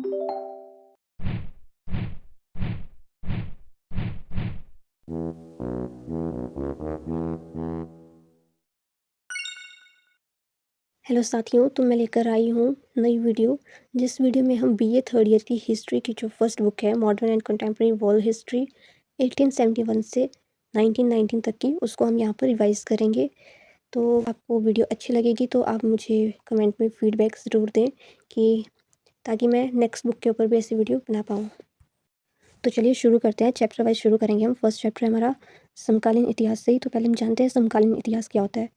Hello साथियों, तो मैं लेकर आई हूँ नई वीडियो। जिस वीडियो में हम बीए थर्ड ईयर की हिस्ट्री की जो फर्स्ट बुक है, modern and contemporary world history 1871 से 1919 तक की, उसको हम यहाँ पर रिवाइज़ करेंगे। तो आपको वीडियो अच्छी लगेगी तो आप मुझे कमेंट में फीडबैक ज़रूर दें कि ताकि मैं नेक्स्ट बुक के ऊपर भी ऐसी वीडियो बना पाऊँ। तो चलिए शुरू करते हैं, चैप्टर वाइज़ शुरू करेंगे हम। फर्स्ट चैप्टर है हमारा समकालीन इतिहास से ही। तो पहले हम जानते हैं समकालीन इतिहास क्या होता है।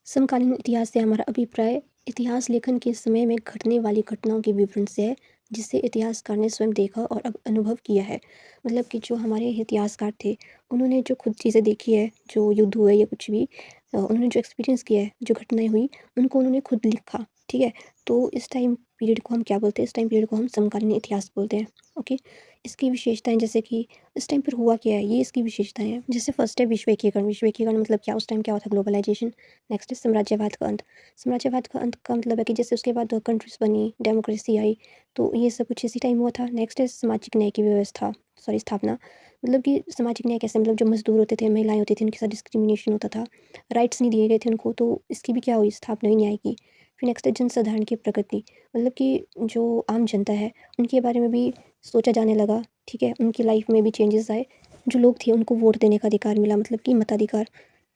समकालीन इतिहास से हमारा अभिप्राय इतिहास लेखन के समय में घटने वाली घटनाओं के विवरण से है, जिसे इतिहासकार ने स्वयं देखा और अब अनुभव किया है। मतलब कि जो हमारे इतिहासकार थे, उन्होंने जो खुद चीज़ें देखी है, जो युद्ध हुए या कुछ भी, उन्होंने जो एक्सपीरियंस किया है, जो घटनाएं हुई, उनको उन्होंने खुद लिखा। ठीक है, तो इस टाइम पीरियड को हम क्या बोलते हैं? इस टाइम पीरियड को हम समकालीन इतिहास बोलते हैं। ओके, इसकी विशेषताएं जैसे कि इस टाइम पर हुआ क्या है, ये इसकी विशेषताएं हैं। जैसे फर्स्ट है विश्व एकीकरण। विश्व एकीकरण मतलब क्या? उस टाइम क्या होता है? ग्लोबलाइजेशन। नेक्स्ट है साम्राज्यवाद का अंत। साम्राज्यवाद का अंत का मतलब है कि जैसे उसके बाद कंट्रीज बनी, डेमोक्रेसी आई, तो ये सब कुछ इसी टाइम हुआ था। नेक्स्ट है सामाजिक न्याय की व्यवस्था, सॉरी स्थापना। मतलब कि सामाजिक न्याय कैसे? मतलब जो मजदूर होते थे, महिलाएं होती थी, उनके साथ डिस्क्रिमिनेशन होता था, राइट्स नहीं दिए गए थे उनको, तो इसकी भी क्या हुई? स्थापना हुई न्याय की। फिर नेक्स्ट है जनसाधारण की प्रगति। मतलब कि जो आम जनता है, उनके बारे में भी सोचा जाने लगा। ठीक है, उनकी लाइफ में भी चेंजेस आए। जो लोग थे उनको वोट देने का अधिकार मिला, मतलब कि मताधिकार।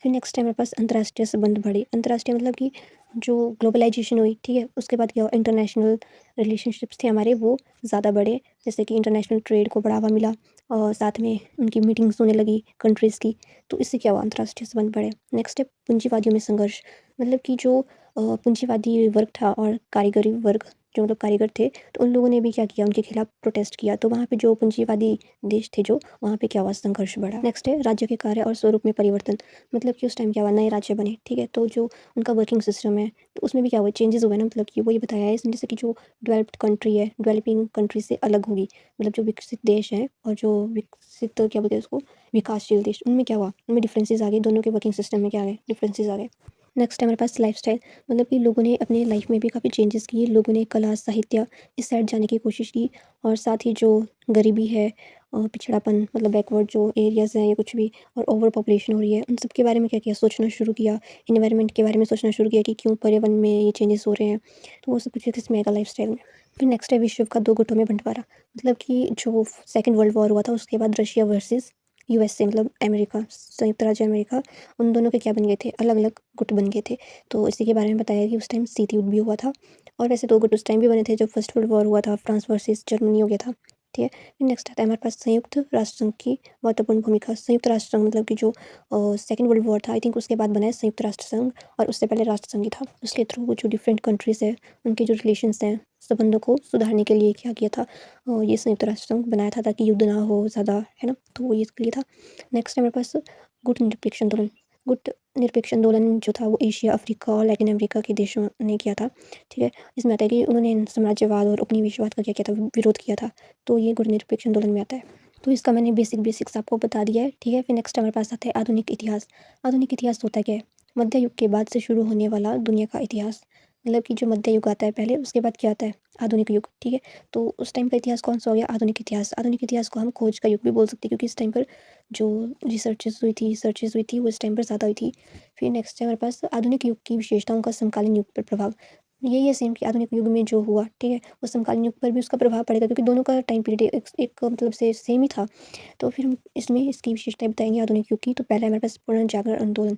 फिर नेक्स्ट है हमारे पास अंतर्राष्ट्रीय संबंध बढ़े। अंतर्राष्ट्रीय मतलब कि जो ग्लोबलाइजेशन हुई, ठीक है, उसके बाद क्या हुआ? इंटरनेशनल रिलेशनशिप्स थे हमारे, वो ज़्यादा बढ़े। जैसे कि इंटरनेशनल ट्रेड को बढ़ावा मिला और साथ में उनकी मीटिंग्स होने लगी कंट्रीज़ की, तो इससे क्या हुआ? अंतर्राष्ट्रीय संबंध बढ़े। नेक्स्ट है पूंजीवादियों में संघर्ष। मतलब कि जो पूंजीवादी वर्ग था और कारीगरी वर्ग, जो मतलब कारीगर थे, तो उन लोगों ने भी क्या किया? उनके खिलाफ प्रोटेस्ट किया। तो वहाँ पे जो पूंजीवादी देश थे, जो वहाँ पे क्या हुआ? संघर्ष बढ़ा। नेक्स्ट है राज्य के कार्य और स्वरूप में परिवर्तन। मतलब कि उस टाइम क्या हुआ? नए राज्य बने। ठीक है, तो जो उनका वर्किंग सिस्टम है, तो उसमें भी क्या हुआ? चेंजेस हुए ना। मतलब कि वही बताया है इसमें, जैसे कि जो डेवलप्ड कंट्री है, डेवलपिंग कंट्री से अलग होगी। मतलब जो विकसित देश हैं और जो विकसित क्या बोलते हैं उसको, विकासशील देश, उनमें क्या हुआ? उनमें डिफरेंसेस आ गए। दोनों के वर्किंग सिस्टम में क्या आ गए? डिफरेंसेस आ गए। नेक्स्ट है हमारे पास लाइफस्टाइल। मतलब कि लोगों ने अपने लाइफ में भी काफ़ी चेंजेस किए। लोगों ने कला, साहित्य, इस साइड जाने की कोशिश की। और साथ ही जो गरीबी है और पिछड़ापन, मतलब बैकवर्ड जो एरियाज़ हैं या कुछ भी, और ओवर पॉपुलेशन हो रही है, उन सब के बारे में क्या किया? सोचना शुरू किया। इन्वायरमेंट के बारे में सोचना शुरू किया कि क्यों पर्यावरण में ये चेंजेस हो रहे हैं। तो वो सब कुछ इसमें आएगा लाइफस्टाइल में। फिर नेक्स्ट है विश्व का दो गुटों में बंटवारा। मतलब कि जो सेकेंड वर्ल्ड वॉर हुआ था, उसके बाद रशिया वर्सेस यूएसए, मतलब अमेरिका, संयुक्त राज्य अमेरिका, उन दोनों के क्या बन गए थे? अलग अलग गुट बन गए थे। तो इसी के बारे में बताया कि उस टाइम शीत युद्ध भी हुआ था। और वैसे दो गुट उस टाइम भी बने थे जब फर्स्ट वर्ल्ड वॉर हुआ था, फ्रांस वर्सेस जर्मनी हो गया था। ठीक है, फिर नेक्स्ट आता है हमारे पास संयुक्त राष्ट्र संघ की महत्वपूर्ण भूमिका। संयुक्त राष्ट्र संघ मतलब कि जो सेकेंड वर्ल्ड वॉर था, आई थिंक उसके बाद बना है संयुक्त राष्ट्र संघ, और उससे पहले राष्ट्र संघ ही था। उसके थ्रू जो डिफरेंट कंट्रीज़ है, उनके जो रिलेशंस हैं, संबंधों को सुधारने के लिए क्या किया था? ये संयुक्त राष्ट्र संघ बनाया था ताकि युद्ध ना हो ज़्यादा, है ना, तो वो ये इसके लिए था। नेक्स्ट है हमारे पास गुट निरपेक्ष आंदोलन। गुट निरपेक्ष आंदोलन जो था वो एशिया, अफ्रीका और लैटिन अमेरिका के देशों ने किया था। ठीक है, इसमें आता है कि उन्होंने साम्राज्यवाद और उपनिवेशवाद का क्या किया था? विरोध किया था। तो ये गुट निरपेक्ष आंदोलन में आता है। तो इसका मैंने बेसिक्स आपको बता दिया है। ठीक है, फिर नेक्स्ट हमारे पास आता है आधुनिक इतिहास। आधुनिक इतिहास होता क्या है? मध्य युग के बाद से शुरू होने वाला दुनिया का इतिहास। मतलब कि जो मध्य युग आता है पहले, उसके बाद क्या आता है? आधुनिक युग। ठीक है, तो उस टाइम का इतिहास कौन सा हो गया? आधुनिक इतिहास। आधुनिक इतिहास को हम खोज का युग भी बोल सकते हैं, क्योंकि इस टाइम पर जो सर्चेस हुई थी वो इस टाइम पर ज़्यादा हुई थी। फिर नेक्स्ट है हमारे पास आधुनिक युग की विशेषताओं का समकालीन युग पर प्रभाव। यही है सेम कि आधुनिक युग में जो हुआ, ठीक है, वो समकालीन युग पर भी उसका प्रभाव पड़ेगा, क्योंकि दोनों का टाइम पीरियड एक मतलब से सेम ही था। तो फिर हम इसमें इसकी विशेषताएं बताएंगे आधुनिक युग की। तो पहला है हमारे पास पुनर्जागरण आंदोलन।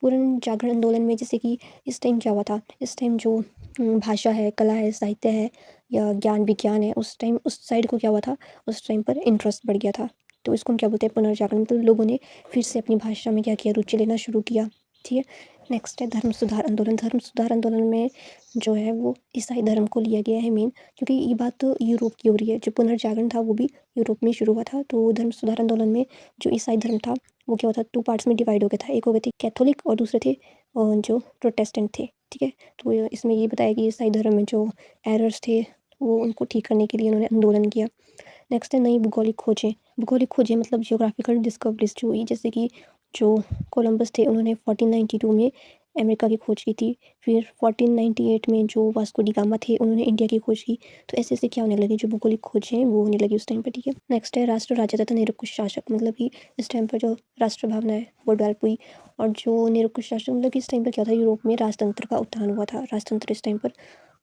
पुनर्जागरण आंदोलन में जैसे कि इस टाइम क्या हुआ था? इस टाइम जो भाषा है, कला है, साहित्य है या ज्ञान विज्ञान है, उस टाइम उस साइड को क्या हुआ था? उस टाइम पर इंटरेस्ट बढ़ गया था। तो इसको हम क्या बोलते हैं? पुनर्जागरण। मतलब लोगों ने फिर से अपनी भाषा में क्या किया? रुचि लेना शुरू किया। ठीक है, नेक्स्ट है धर्म सुधार आंदोलन। धर्म सुधार आंदोलन में जो है वो ईसाई धर्म को लिया गया है मेन, क्योंकि ये बात तो यूरोप की हो रही है। जो पुनर्जागरण था वो भी यूरोप में शुरू हुआ था। तो धर्म सुधार आंदोलन में जो ईसाई धर्म था, वो क्या होता है? 2 पार्ट्स में डिवाइड हो गया था। एक हो गए थे कैथोलिक और दूसरे थे जो प्रोटेस्टेंट थे। ठीक है, तो इसमें ये बताया कि ईसाई धर्म में जो एरर्स थे, वो उनको ठीक करने के लिए उन्होंने आंदोलन किया। नेक्स्ट है नई भूगोलिक खोजें। भूगोलिक खोजें मतलब जियोग्राफिकल डिस्कवरीज जो हुई, जैसे कि जो कोलंबस थे, उन्होंने 1492 में अमेरिका की खोज की थी। फिर 1498 में जो वास्को डी गामा थे उन्होंने इंडिया की खोज की। तो ऐसे-ऐसे क्या होने लगी, जो भूगोलिक खोज हैं वो होने लगी उस टाइम पे, ठीक है। नेक्स्ट है राष्ट्र, राज्य तथा निरंकुश शासक, मतलब कि इस टाइम पर जो राष्ट्र भावना है वो डेवलप हुई। और जो निरंकुश शासक, मतलब कि इस टाइम पर क्या था, यूरोप में राजतंत्र का उत्थान हुआ था। राजतंत्र इस टाइम पर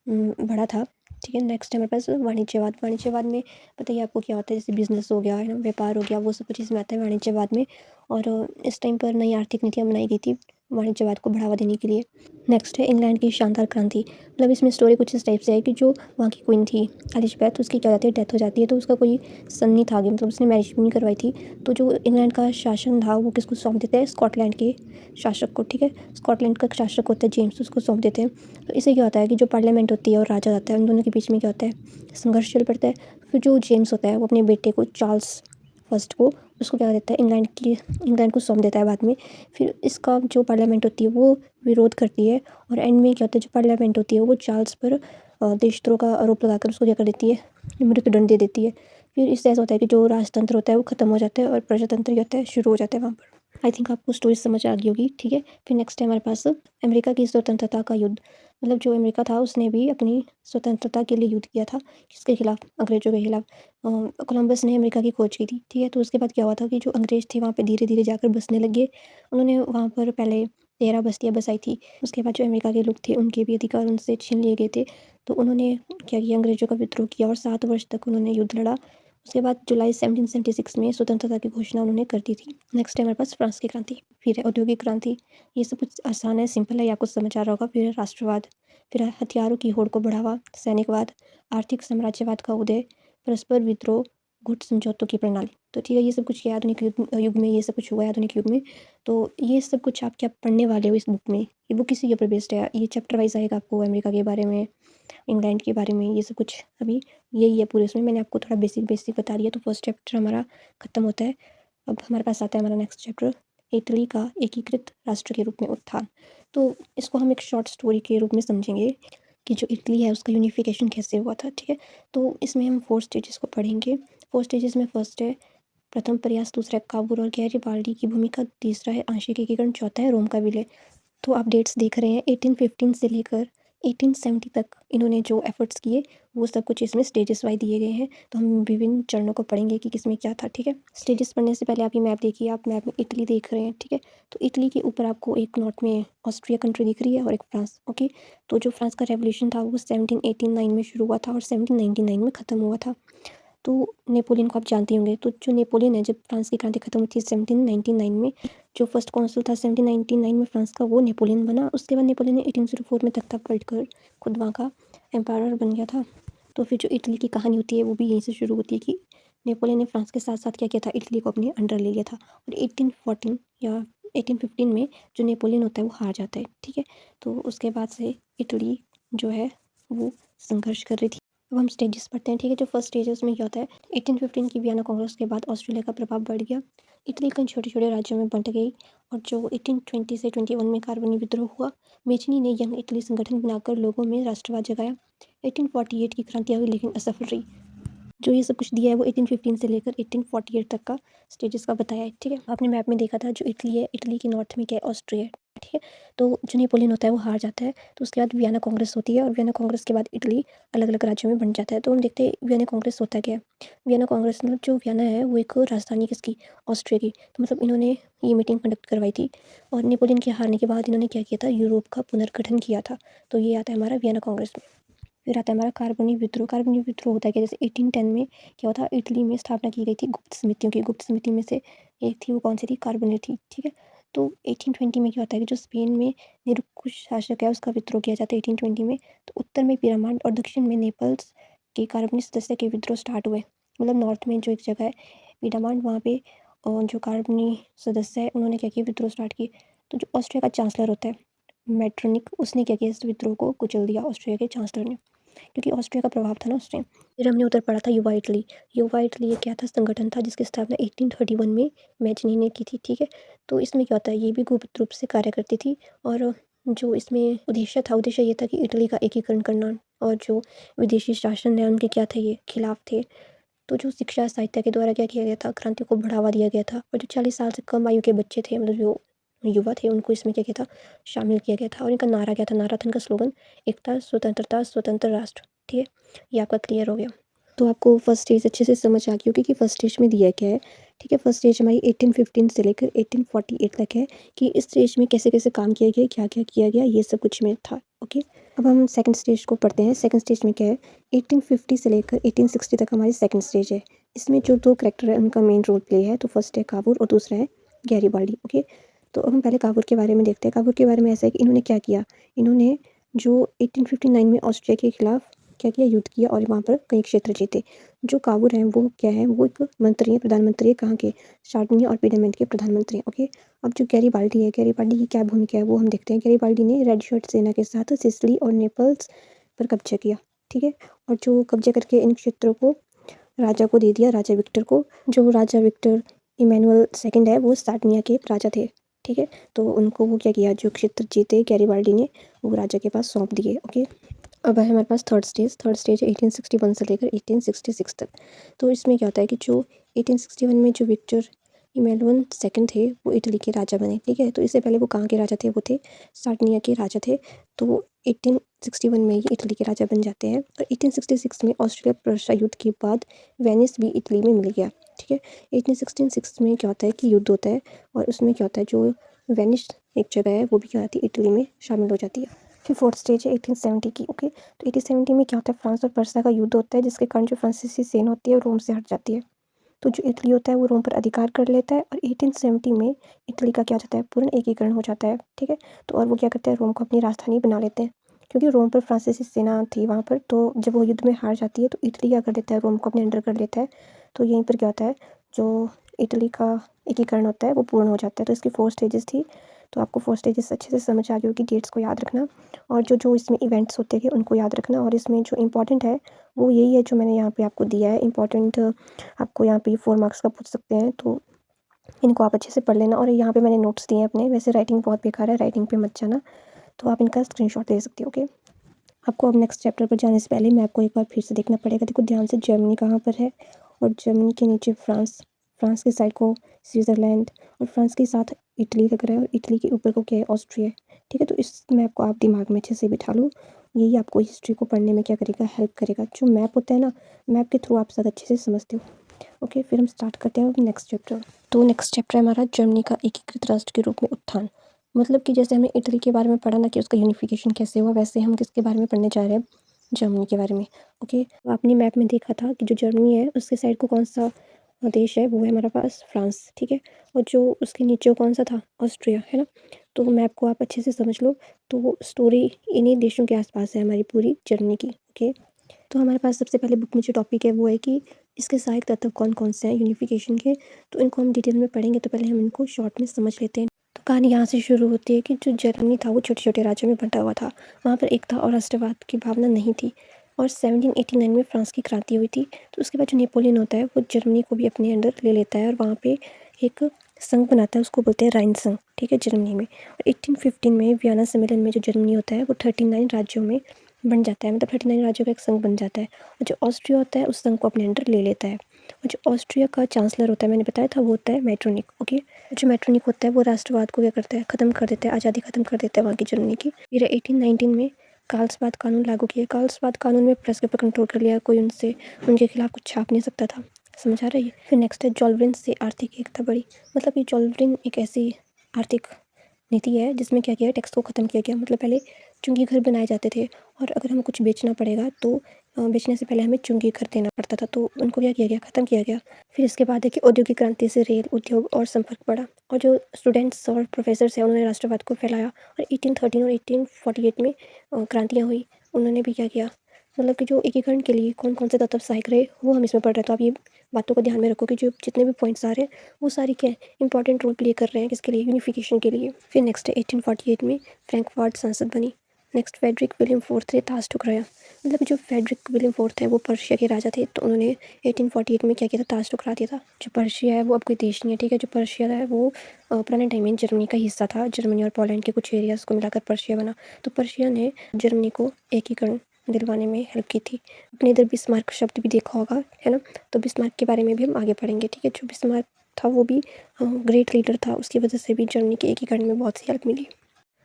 बढ़ा था, ठीक है। नेक्स्ट है हमारे पास वाणिज्यवाद। वाणिज्यवाद में पता ही है आपको क्या होता है, जैसे बिजनेस हो गया है ना, व्यापार हो गया, वो सब चीज़ में आता है वाणिज्यवाद में। और इस टाइम पर नई आर्थिक नीतियाँ बनाई गई थी वाणिज्यवाद को बढ़ावा देने के लिए। नेक्स्ट है इंग्लैंड की शानदार क्रांति। मतलब इसमें स्टोरी कुछ इस टाइप से है कि जो वहाँ की क्वीन थी एलिजाबेथ, उसकी क्या जाती है, डेथ हो जाती है। तो उसका कोई सन नहीं था आगे, मतलब उसने मैरिज भी नहीं करवाई थी। तो जो इंग्लैंड का शासन था वो किसको सौंप देते हैं, स्कॉटलैंड के शासक को, ठीक है। स्कॉटलैंड का शासक होता है जेम्स, उसको सौंप देते हैं। तो इससे क्या होता है कि जो पार्लियामेंट होती है और राजा होता है, उन दोनों के बीच में क्या होता है, संघर्ष चल पड़ता है। फिर जो जेम्स होता है वो अपने बेटे को, चार्ल्स फर्स्ट को, उसको क्या देता है, इंग्लैंड को सौंप देता है बाद में। फिर इसका जो पार्लियामेंट होती है वो विरोध करती है। और एंड में क्या होता है, जो पार्लियामेंट होती है वो चार्ल्स पर देशद्रोह का आरोप लगाकर उसको क्या कर देती है, मृत्युदंड दे देती है। फिर इससे ऐसा होता है कि जो राजतंत्र होता है वो खत्म हो जाता है और प्रजातंत्र होता है शुरू हो जाता है वहाँ पर। आई थिंक आपको स्टोरी समझ आ गई होगी, ठीक है। फिर नेक्स्ट है हमारे पास अमेरिका की स्वतंत्रता का युद्ध। मतलब जो अमेरिका था उसने भी अपनी स्वतंत्रता के लिए युद्ध किया था। किसके खिलाफ, अंग्रेजों के खिलाफ। कोलंबस ने अमेरिका की खोज की थी, ठीक है। तो उसके बाद क्या हुआ था कि जो अंग्रेज थे वहाँ पे धीरे धीरे जाकर बसने लगे। उन्होंने वहाँ पर पहले 13 बस्तियाँ बसाई थी। उसके बाद जो अमेरिका के लोग थे उनके भी अधिकार उनसे छीन लिए गए थे। तो उन्होंने क्या किया, अंग्रेजों का विद्रोह किया और 7 वर्ष तक उन्होंने युद्ध लड़ा। उसके बाद जुलाई 1776 में स्वतंत्रता की घोषणा उन्होंने कर दी थी। नेक्स्ट है हमारे पास फ्रांस की क्रांति। फिर है औद्योगिक क्रांति। ये सब कुछ आसान है, सिंपल है, ये आपको समझ आ रहा होगा। फिर है राष्ट्रवाद। फिर है हथियारों की होड़ को बढ़ावा, सैनिकवाद, आर्थिक साम्राज्यवाद का उदय, परस्पर विद्रोह, गुट समझौतों की प्रणाली। तो ठीक है, ये सब कुछ आधुनिक युग में ये सब कुछ हुआ है आधुनिक युग में। तो ये सब कुछ आप क्या पढ़ने वाले हो इस बुक में। ये बुक इसी के ऊपर बेस्ड है। ये चैप्टर वाइज आएगा आपको अमेरिका के बारे में, इंग्लैंड के बारे में, ये सब कुछ अभी यही है पूरे। उसमें मैंने आपको थोड़ा बेसिक बेसिक बता दिया। तो फर्स्ट चैप्टर हमारा ख़त्म होता है। अब हमारे पास आता है हमारा नेक्स्ट चैप्टर, इटली का एकीकृत राष्ट्र के रूप में उत्थान। तो इसको हम एक शॉर्ट स्टोरी के रूप में समझेंगे कि जो इटली है उसका यूनिफिकेशन कैसे हुआ था, ठीक है। तो इसमें हम 4 स्टेजेस को पढ़ेंगे। 4 स्टेजेस में फर्स्ट है प्रथम प्रयास, दूसरा है काबुल और गैरिबाल्डी की भूमिका, तीसरा है आंशिक एकीकरण, चौथा है रोम का विलय। तो आप डेट्स देख रहे हैं 1815 से लेकर 1870 तक इन्होंने जो एफर्ट्स किए वो सब कुछ इसमें स्टेजेस वाइज दिए गए हैं। तो हम विभिन्न चरणों को पढ़ेंगे कि किसमें क्या था, ठीक है। स्टेजेस पढ़ने से पहले आप ये मैप देखिए, आप मैप में इटली देख रहे हैं, ठीक है। तो इटली के ऊपर आपको एक नॉर्थ में ऑस्ट्रिया कंट्री दिख रही है और एक फ्रांस, ओके। तो जो फ्रांस का रेवोल्यूशन था वो 1789 में शुरू हुआ था और 1799 में ख़त्म हुआ था। तो नेपोलियन को आप जानते होंगे। तो जो नेपोलियन है, जब फ्रांस की क्रांति खत्म हुई थी 1799 में, जो फर्स्ट कॉन्सुल था 1799 में फ्रांस का, वो नेपोलियन बना। उसके बाद नेपोलियन ने 1804 में तख्ता पलटकर खुद वहाँ का एम्पायर बन गया था। तो फिर जो इटली की कहानी होती है वो भी यहीं से शुरू होती है कि नेपोलियन ने फ्रांस के साथ साथ क्या किया था, इटली को अपने अंडर ले लिया था। और 1814 या 1815 में जो नेपोलियन होता है वो हार जाता है, ठीक है। तो उसके बाद से इटली जो है वो संघर्ष कर रही थी। अब हम स्टेजेस पढ़ते हैं, ठीक है। जो फर्स्ट स्टेज है उसमें क्या होता है, 1815 की वियना कांग्रेस के बाद ऑस्ट्रेलिया का प्रभाव बढ़ गया। इटली कई छोटे छोटे राज्यों में बंट गई। और जो 1820 से 21 में कार्बनी विद्रोह हुआ, मेजनी ने यंग इटली संगठन बनाकर लोगों में राष्ट्रवाद जगाया। 1848 की क्रांति हुई लेकिन असफल रही। जो ये सब कुछ दिया है वो 1815 से लेकर 1848 तक का स्टेजेस का बताया है, ठीक है। आपने मैप में देखा था जो इटली है, इटली के नॉर्थ में क्या है, ऑस्ट्रिया है, ठीक है। तो जो नेपोलियन होता है वो हार जाता है। तो उसके बाद वियना कांग्रेस होती है और वियना कांग्रेस के बाद इटली अलग अलग राज्यों में बन जाता है। तो हम देखते हैं वियना कांग्रेस होता क्या है। वियना कांग्रेस मतलब जो वियना है वो एक राजधानी किसकी, ऑस्ट्रिया की। तो मतलब इन्होंने ये मीटिंग कंडक्ट करवाई थी और नेपोलियन के हारने के बाद इन्होंने क्या किया था, यूरोप का पुनर्गठन किया था। तो ये आता है हमारा वियना कांग्रेस में। फिर आता है हमारा कार्बनी विद्रोह। कार्बनी विद्रोह होता है क्या, जैसे 1810 में क्या हुआ था, इटली में स्थापना की गई थी गुप्त समितियों की। गुप्त समिति में से एक थी, वो कौन सी थी, कार्बनी थी, ठीक है। तो 1820 में क्या होता है कि जो स्पेन में निरंकुश शासक है उसका विद्रोह किया जाता है 1820 में। तो उत्तर में पिरामिड और दक्षिण में नेपल्स के कार्बनी सदस्य के विद्रोह स्टार्ट हुए। मतलब नॉर्थ में जो एक जगह है पिरामिड, वहाँ पे जो कार्बनी सदस्य है उन्होंने क्या किया, विद्रोह स्टार्ट किए। तो जो ऑस्ट्रिया का चांसलर होता है मेटरनिक, उसने क्या किया, इस विद्रोह को कुचल दिया ऑस्ट्रिया के चांसलर ने, क्योंकि ऑस्ट्रिया का प्रभाव था ना उस टाइम। फिर हमने उधर पढ़ा था युवा इटली। युवा इटली ये क्या था, संगठन था जिसकी स्थापना 1831 में मैजनी ने की थी, ठीक है। तो इसमें क्या होता है, ये भी गुप्त रूप से कार्य करती थी। और जो इसमें उद्देश्य ये था कि इटली का एकीकरण करना। और जो विदेशी शासन है उनके क्या थे, ये खिलाफ थे। तो जो शिक्षा साहित्य के द्वारा क्या किया गया था, क्रांति को बढ़ावा दिया गया था। और जो 40 साल से कम आयु के बच्चे थे, मतलब जो युवा थे उनको इसमें क्या किया था, शामिल किया गया था। और इनका नारा क्या था, नारा था इनका स्लोगन, एकता, स्वतंत्रता, स्वतंत्र राष्ट्र। ठीक है, ये आपका क्लियर हो गया। तो आपको फर्स्ट स्टेज अच्छे से समझ आ गई होगी कि फर्स्ट स्टेज में दिया क्या है। ठीक है, फर्स्ट स्टेज हमारी 1815 से लेकर 1848 तक है कि इस स्टेज में कैसे कैसे काम किया गया, क्या क्या किया गया, ये सब कुछ में था। ओके, अब हम सेकंड स्टेज को पढ़ते हैं। सेकंड स्टेज में क्या है, 1850 से लेकर 1860 तक हमारी सेकंड स्टेज है। इसमें जो दो करेक्टर है उनका मेन रोल प्ले है। तो फर्स्ट है काबूर और दूसरा है गैरीबाल्डी। ओके, तो अब हम पहले काबूर के बारे में देखते हैं। काबूर के बारे में ऐसा है कि इन्होंने क्या किया, इन्होंने जो 1859 में ऑस्ट्रिया के खिलाफ क्या किया, युद्ध किया और वहाँ पर कई क्षेत्र जीते। जो काबूर हैं वो क्या है, वो एक मंत्री है, प्रधानमंत्री है, कहाँ के, सार्डिनिया और पीडब्ल्यूडी के प्रधानमंत्री हैं। ओके, अब जो गैरीबाल्डी है, गैरीबाल्डी की क्या भूमिका है वो हम देखते हैं। गैरीबाल्डी ने रेड शर्ट सेना के साथ सिसिली और नेपल्स पर कब्जा किया। ठीक है, और जो कब्जा करके इन क्षेत्रों को राजा को दे दिया, राजा विक्टर को। जो राजा विक्टर इमैनुअल सेकंड है वो सार्डिनिया के राजा थे। ठीक है, तो उनको वो क्या किया, जो क्षेत्र जीते गैरीबाल्डी ने, वो राजा के पास सौंप दिए। ओके, अब है हमारे पास थर्ड स्टेज। थर्ड स्टेज 1861 से लेकर 1866 तक। तो इसमें क्या होता है कि जो 1861 में जो विक्टर इमैनुअल सेकंड थे वो इटली के राजा बने। ठीक है, तो इससे पहले वो कहाँ के राजा थे, वो थे सार्डिनिया के राजा थे। तो 1861 में ये इटली के राजा बन जाते हैं। और 1866 में ऑस्ट्रेलिया प्रुशिया युद्ध के बाद वेनिस भी इटली में मिल गया। ठीक है, 1866 में क्या होता है कि युद्ध होता है और उसमें क्या होता है, जो वेनिस एक जगह है वो भी क्या होती है, इटली में शामिल हो जाती है। फिर फोर्थ स्टेज है 1870 की। ओके, तो 1870 में क्या होता है, फ्रांस और पर्शिया का युद्ध होता है, जिसके कारण जो फ्रांसीसी सेना होती है रोम से हट जाती है। तो जो इटली होता है वो रोम पर अधिकार कर लेता है और 1870 में इटली का क्या हो जाता है, पूर्ण एकीकरण हो जाता है। ठीक है, तो और वो क्या करते हैं, रोम को अपनी राजधानी बना लेते हैं। क्योंकि रोम पर फ्रांसीसी सेना थी वहाँ पर, तो जब वो युद्ध में हार जाती है तो इटली क्या कर देता है, रोम को अपने अंडर कर लेता है। तो यहीं पर क्या होता है, जो इटली का एकीकरण होता है वो पूर्ण हो जाता है। तो इसकी 4 स्टेजेस थी। तो आपको 4 स्टेजेस अच्छे से समझ आ गई होगी, डेट्स को याद रखना और जो जो इसमें इवेंट्स होते हैं उनको याद रखना। और इसमें जो इम्पोर्टेंट है वो यही है जो मैंने यहाँ पे आपको दिया है। इम्पोर्टेंट आपको यहाँ पे 4 मार्क्स का पूछ सकते हैं, तो इनको आप अच्छे से पढ़ लेना। और यहाँ पे मैंने नोट्स दिए हैं अपने। वैसे राइटिंग बहुत बेकार है, राइटिंग पे मत जाना, तो आप इनका स्क्रीनशॉट ले सकते हो। ओके, आपको अब नेक्स्ट चैप्टर पर जाने से पहले मैं आपको एक बार फिर से देखना पड़ेगा। देखो ध्यान से, जर्मनी कहाँ पर है और जर्मनी के नीचे फ्रांस, फ्रांस की साइड को स्विट्ज़रलैंड और फ्रांस के साथ इटली लग रहा है और इटली के ऊपर को क्या है, ऑस्ट्रिया है। ठीक है, तो इस मैप को आप दिमाग में अच्छे से बिठा लो। यही आपको हिस्ट्री को पढ़ने में क्या करेगा, हेल्प करेगा। जो मैप होता है ना, मैप के थ्रू आप सब अच्छे से समझते हो। ओके, फिर हम स्टार्ट करते हैं नेक्स्ट चैप्टर। तो नेक्स्ट चैप्टर है हमारा जर्मनी का एकीकृत राष्ट्र के रूप में उत्थान। मतलब कि जैसे हमने इटली के बारे में पढ़ा ना कि उसका यूनिफिकेशन कैसे हुआ, वैसे हम किसके बारे में पढ़ने जा रहे हैं, जर्मनी के बारे में। ओके, तो आपने मैप में देखा था कि जो जर्मनी है उसके साइड को कौन सा देश है, वो है हमारा पास फ्रांस। ठीक है, और जो उसके नीचे कौन सा था, ऑस्ट्रिया, है ना। तो मैप को आप अच्छे से समझ लो। तो स्टोरी इन्हीं देशों के आसपास है हमारी पूरी जर्मनी की। ओके, तो हमारे पास सबसे पहले बुक में जो टॉपिक है वो है कि इसके सहायक तत्व कौन कौन से हैं यूनिफिकेशन के। तो इनको हम डिटेल में पढ़ेंगे, तो पहले हम इनको शॉर्ट में समझ लेते हैं। तो कहानी यहाँ से शुरू होती है कि जो जर्मनी था वो छोटे छोटे राज्यों में बंटा हुआ था। वहाँ पर एकता और राष्ट्रवाद की भावना नहीं थी। और 1789 में फ्रांस की क्रांति हुई थी। तो उसके बाद जो नेपोलियन होता है वो जर्मनी को भी अपने अंडर ले लेता है और वहाँ पे एक संघ बनाता है, उसको बोलते हैं राइन संघ। ठीक है, जर्मनी में। और 1815 में वियना सम्मेलन में जो जर्मनी होता है वो 39 राज्यों में बन जाता है, मतलब 39 राज्यों का एक संघ बन जाता है। और जो ऑस्ट्रिया होता है उस संघ को अपने अंडर ले लेता है। और जो ऑस्ट्रिया का चांसलर होता है, मैंने बताया था, वो होता है मेटरनिक। ओके, जो मेटरनिक होता है वो राष्ट्रवाद को क्या करता है, ख़त्म कर देता है, आज़ादी ख़त्म कर देता है वहाँ की जर्मनी की। फिर 1819 में कार्लसबाद कानून लागू किया। कार्लसबाद कानून में प्रेस के ऊपर कंट्रोल कर लिया, कोई उनके खिलाफ कुछ छाप नहीं सकता था। समझ आ रहा है। फिर नेक्स्ट है जॉलब्रिन से आर्थिक एकता बढ़ी। मतलब ये जॉलब्रिन एक ऐसी आर्थिक नीति है जिसमें क्या किया, टैक्स को ख़त्म किया गया। मतलब पहले चुंगी घर बनाए जाते थे और अगर हमें कुछ बेचना पड़ेगा तो बेचने से पहले हमें चुंगी घर देना पड़ता था, तो उनको क्या किया गया, ख़त्म किया गया। फिर इसके बाद है कि औद्योगिक क्रांति से रेल उद्योग और संपर्क बढ़ा और जो स्टूडेंट्स और प्रोफेसर्स हैं उन्होंने राष्ट्रवाद को फैलाया। और 1813 और 1848 में क्रांतियाँ हुई। उन्होंने भी क्या किया, मतलब कि जो एकीकरण के लिए कौन कौन से तत्व सहायक रहे वो हम इसमें पढ़ रहे हैं। तो आप ये बातों को ध्यान में रखो कि जो जितने भी पॉइंट्स आ रहे हैं वो सारी क्या इंपॉर्टेंट रोल प्ले कर रहे हैं, किसके लिए, यूनिफिकेशन के लिए। फिर नेक्स्ट है 1848 में फ्रैंकफर्ट संसद बनी। नेक्स्ट फेडरिक विलियम फोर्थ ने ताज ठुकराया। मतलब जो फेडरिक विलियम फोर्थ है वो पर्शिया के राजा थे, तो उन्होंने 1848 में क्या किया था, ताज ठुकरा दिया था। जो पर्शिया है वो अब कोई देश नहीं है। ठीक है, जो पर्शिया है वो पुराने टाइम में जर्मनी का हिस्सा था। जर्मनी और पोलैंड के कुछ एरियाज़ को मिलाकर पर्शिया बना। तो पर्शिया ने जर्मनी को एकीकरण दिलवाने में हेल्प की थी। अपने इधर बिस्मार्क शब्द भी देखा होगा, है ना। तो बिस्मार्क के बारे में भी हम आगे पढ़ेंगे। ठीक है, जो बिस्मार्क था वो भी ग्रेट लीडर था, उसकी वजह से भी जर्मनी के एकीकरण में बहुत सी हेल्प मिली।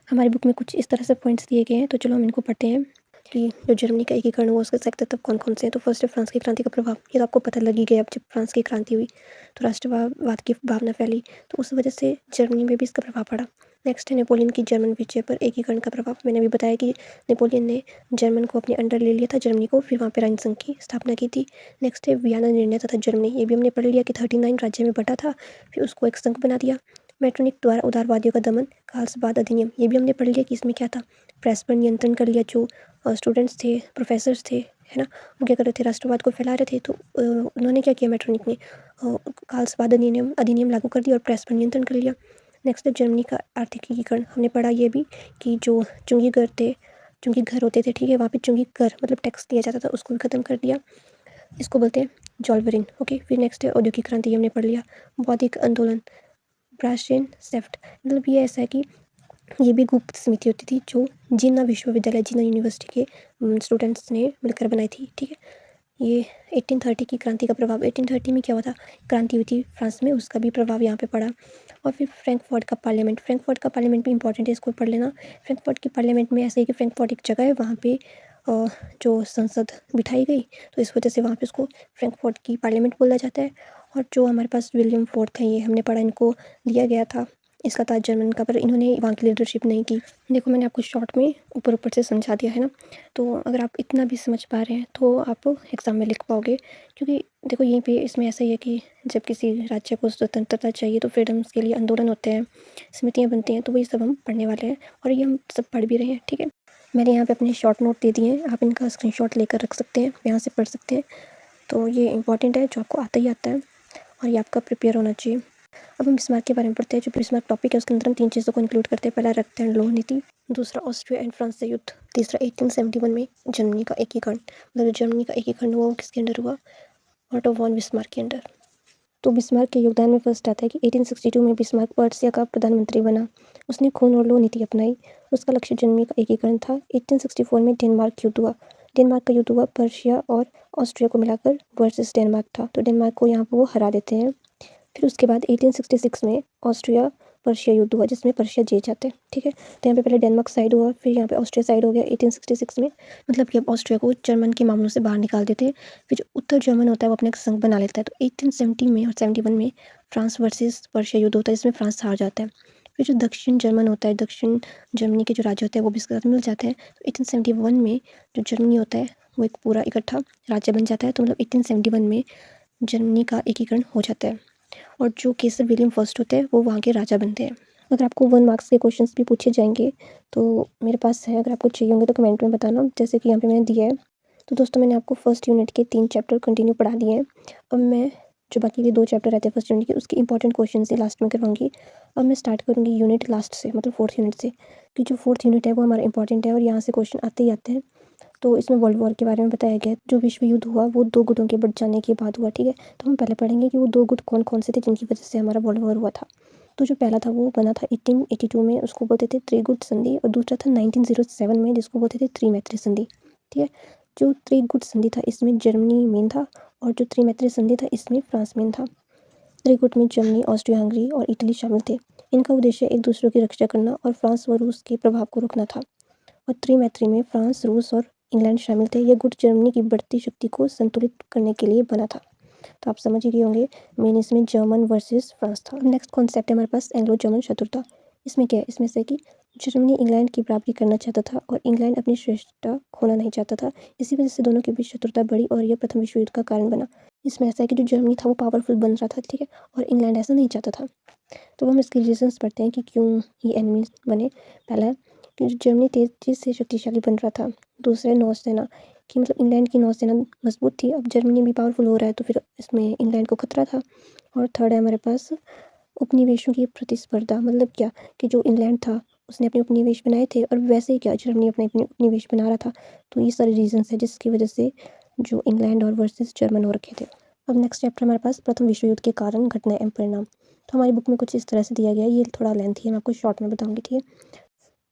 हमारी बुक में कुछ इस तरह से पॉइंट्स दिए गए हैं, तो चलो हम इनको पढ़ते हैं कि जो जर्मनी का एकीकरण हुआ उसके सेक्टर तब कौन कौन से हैं। तो फर्स्ट है फ्रांस की क्रांति का प्रभाव। ये तो आपको पता लग ही गया, अब जब फ्रांस की क्रांति हुई तो राष्ट्रवाद की भावना फैली, तो उस वजह से जर्मनी में भी इसका प्रभाव पड़ा। नेक्स्ट है नेपोलियन की जर्मन विजय पर एकीकरण का प्रभाव। मैंने अभी बताया कि नेपोलियन ने जर्मन को अपने अंडर ले लिया था, जर्मनी को, फिर वहाँ पे राइन संघ की स्थापना की थी। नेक्स्ट है वियना निर्णय तथा जर्मनी। ये भी हमने पढ़ लिया कि 39 राज्य में बटा था, फिर उसको एक संघ बना दिया। मेटरनिक द्वारा उदारवादियों का दमन, खालसाबाद अधिनियम। ये भी हमने पढ़ लिया कि इसमें क्या था, प्रेस पर नियंत्रण कर लिया। जो स्टूडेंट्स थे, प्रोफेसर्स थे, है ना, वो क्या कर रहे थे, राष्ट्रवाद को फैला रहे थे, तो उन्होंने क्या किया, मेटरनिक ने खालसाबाद अधिनियम लागू कर दिया और प्रेस पर नियंत्रण कर लिया। नेक्स्ट है जर्मनी का आर्थिक एकीकरण। हमने पढ़ा ये भी कि जो चुंगी घर होते थे, ठीक है, वहाँ पे चुंगी कर मतलब टैक्स दिया जाता था, उसको भी खत्म कर दिया। इसको बोलते हैं जॉल्वरिन। ओके, फिर नेक्स्ट है औद्योगिक क्रांति, हमने पढ़ लिया। बौद्धिक आंदोलन, ब्रास्टेन सेफ्ट, मतलब ये ऐसा है कि ये भी गुप्त समिति होती थी जो जिन्ना विश्वविद्यालय, जिन्ना यूनिवर्सिटी के स्टूडेंट्स ने मिलकर बनाई थी, ठीक है। ये 1830 की क्रांति का प्रभाव। 1830 में क्या हुआ था, क्रांति हुई थी फ्रांस में, उसका भी प्रभाव यहाँ पे पड़ा। और फिर फ्रैंकफर्ट का पार्लियामेंट। फ्रैंकफर्ट का पार्लियामेंट भी इंपॉर्टेंट है, इसको पढ़ लेना। फ्रैंकफर्ट की पार्लियामेंट में ऐसे है कि फ्रैंकफर्ट एक जगह है, वहाँ पे जो संसद बिठाई गई, तो इस वजह से वहाँ पे उसको फ्रैंकफर्ट की पार्लियामेंट बोला जाता है। और जो हमारे पास विलियम फोर्थ है, ये हमने पढ़ा, इनको दिया गया था इसका ताज जर्मन का, पर इन्होंने वहाँ की लीडरशिप नहीं की। देखो मैंने आपको शॉर्ट में ऊपर ऊपर से समझा दिया है ना, तो अगर आप इतना भी समझ पा रहे हैं तो आप एग्ज़ाम में लिख पाओगे। क्योंकि देखो यहीं पे इसमें ऐसा ही है कि जब किसी राज्य को स्वतंत्रता चाहिए तो फ्रीडम्स के लिए आंदोलन होते हैं, समितियाँ बनती हैं, तो वही सब हम पढ़ने वाले हैं और ये हम सब पढ़ भी रहे हैं, ठीक है। मैंने यहाँ पे अपने शॉर्ट नोट दे दिए हैं, आप इनका स्क्रीनशॉट लेकर रख सकते हैं, यहाँ से पढ़ सकते हैं। तो ये इंपॉर्टेंट है, जो आपको आता ही आता है और ये आपका प्रिपेयर होना चाहिए। अब हम बिस्मार्क के बारे में पढ़ते हैं। जो बिस्मार्क टॉपिक है उसके अंदर हम 3 चीज़ों को इंक्लूड करते हैं। पहला रक्त एंड लोह नीति, दूसरा ऑस्ट्रिया एंड फ्रांस से युद्ध, तीसरा 1871 में जर्मनी का एकीकरण। मतलब जर्मनी का एकीकरण हुआ वो किसके अंडर हुआ, ऑटो वॉन बिस्मार्क के अंडर। तो बिस्मार्क के योगदान में फर्स्ट आता है कि 1862 में बिस्मार्क पर्सिया का प्रधानमंत्री बना। उसने खून और लोह नीति अपनाई। उसका लक्ष्य जर्मनी का एकीकरण था। 1864 में डेनमार्क युद्ध हुआ। डेनमार्क का युद्ध हुआ पर्शिया और ऑस्ट्रिया को मिलाकर वर्सेस डेनमार्क था, तो डेनमार्क को यहाँ पर वो हरा देते हैं। फिर उसके बाद 1866 में ऑस्ट्रिया पर्शिया युद्ध हुआ, जिसमें पर्शिया जीत जाते हैं, ठीक है। तो यहाँ पे पहले डेनमार्क साइड हुआ, फिर यहाँ पे ऑस्ट्रिया साइड हो गया 1866 में। मतलब कि अब ऑस्ट्रिया को जर्मन के मामलों से बाहर निकाल देते हैं। फिर जो उत्तर जर्मन होता है वो अपने एक संघ बना लेता है। तो 1870 में और 71 में फ्रांस वर्सेस पर्शिया युद्ध होता है, जिसमें फ्रांस हार जाता है। फिर जो दक्षिण जर्मन होता है, दक्षिण जर्मनी के जो राज्य होते हैं वो भी इसके साथ मिल जाते हैं। तो 1871 में जो जर्मनी होता है वो एक पूरा इकट्ठा राज्य बन जाता है। तो मतलब 1871 में जर्मनी का एकीकरण हो जाता है और जो केसर विलियम फर्स्ट होते हैं वो वहाँ के राजा बनते हैं। अगर आपको 1 मार्क्स के क्वेश्चंस भी पूछे जाएंगे तो मेरे पास है, अगर आपको चाहिए होंगे तो कमेंट में बताना, जैसे कि यहाँ पे मैंने दिया है। तो दोस्तों मैंने आपको फर्स्ट यूनिट के 3 चैप्टर कंटिन्यू पढ़ा दिए हैं। अब मैं जो बाकी के 2 चैप्टर रहते हैं फर्स्ट यूनिट के, उसके इंपॉर्टेंट क्वेश्चन से लास्ट में करवाऊंगी। अब मैं स्टार्ट करूँगी यूनिट लास्ट से, मतलब 4th यूनिट से, कि जो 4th यूनिट है वो हमारा इंपॉर्टेंट है और यहाँ से क्वेश्चन आते ही आते हैं। तो इसमें वर्ल्ड वॉर के बारे में बताया गया है। जो विश्व युद्ध हुआ वो 2 गुटों के बढ़ जाने के बाद हुआ, ठीक है। तो हम पहले पढ़ेंगे कि वो 2 गुट कौन कौन से थे जिनकी वजह से हमारा वर्ल्ड वॉर हुआ था। तो जो पहला था वो बना था 1882 में, उसको बोलते थे त्रिगुट संधि, और दूसरा था 1907 में, जिसको बोलते थे त्रिमैत्री संधि, ठीक है। जो त्रिगुट संधि था इसमें जर्मनी मेन था और जो त्रिमैत्री संधि था इसमें फ्रांस मेन था। त्रिगुट में जर्मनी, ऑस्ट्रिया हंगरी और इटली शामिल थे। इनका उद्देश्य एक दूसरे की रक्षा करना और फ्रांस व रूस के प्रभाव को रोकना था। और त्रिमैत्री में फ्रांस, रूस और इंग्लैंड शामिल थे। यह गुट जर्मनी की बढ़ती शक्ति को संतुलित करने के लिए बना था। तो आप समझ ही गए होंगे, मेन इसमें जर्मन वर्सेस फ्रांस था। नेक्स्ट कॉन्सेप्ट है हमारे पास एंग्लो जर्मन शत्रुता। इसमें क्या है, इसमें से कि जर्मनी इंग्लैंड की बराबरी करना चाहता था और इंग्लैंड अपनी श्रेष्ठता खोना नहीं चाहता था। इसी वजह से दोनों के बीच शत्रुता बढ़ी और यह प्रथम विश्व युद्ध का कारण बना। इसमें ऐसा है कि जो जर्मनी था वो पावरफुल बन रहा था, ठीक है, और इंग्लैंड ऐसा नहीं चाहता था। तो हम इसके रीजंस पढ़ते हैं कि क्यों ये एनिमी बने। पहला कि जर्मनी तेजी से शक्तिशाली बन रहा था। दूसरा नौसेना, कि मतलब इंग्लैंड की नौसेना मजबूत थी, अब जर्मनी भी पावरफुल हो रहा है तो फिर इसमें इंग्लैंड को खतरा था। और थर्ड है हमारे पास उपनिवेशों की प्रतिस्पर्धा। मतलब क्या, कि जो इंग्लैंड था उसने अपने उपनिवेश बनाए थे और वैसे ही क्या जर्मनी अपने अपने उपनिवेश बना रहा था। तो ये सारे रीजंस है जिसकी वजह से जो इंग्लैंड और वर्सेस जर्मन हो रखे थे। अब नेक्स्ट चैप्टर हमारे पास प्रथम विश्व युद्ध के कारण, घटनाएं एवं परिणाम। तो हमारी बुक में कुछ इस तरह से दिया गया है, ये थोड़ा लेंथी है, मैं आपको शॉर्ट में बताऊंगी, ठीक है।